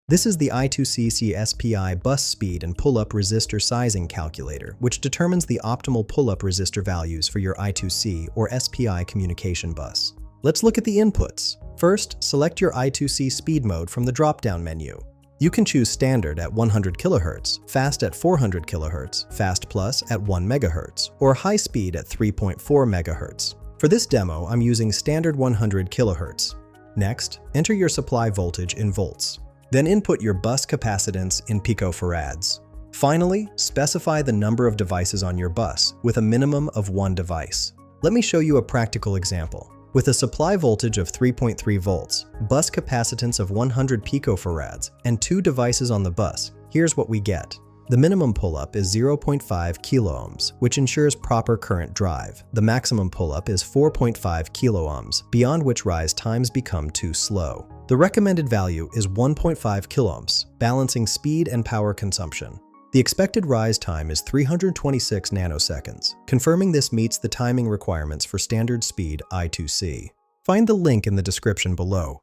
This is the I2C SPI bus speed and pull-up resistor sizing calculator, which determines the optimal pull-up resistor values for your I2C or SPI communication bus. Let's look at the inputs. First, select your I2C speed mode from the drop-down menu. You can choose standard at 100 kHz, fast at 400 kHz, fast plus at 1 MHz, or high speed at 3.4 MHz. For this demo, I'm using standard 100 kHz. Next, enter your supply voltage in volts. Then input your bus capacitance in picofarads. Finally, specify the number of devices on your bus with a minimum of 1 device. Let me show you a practical example. With a supply voltage of 3.3 volts, bus capacitance of 100 picofarads, and 2 devices on the bus, here's what we get. The minimum pull-up is 0.5 kiloohms, which ensures proper current drive. The maximum pull-up is 4.5 kiloohms, beyond which rise times become too slow. The recommended value is 1.5 kiloohms, balancing speed and power consumption. The expected rise time is 326 nanoseconds, confirming this meets the timing requirements for standard speed I2C. Find the link in the description below.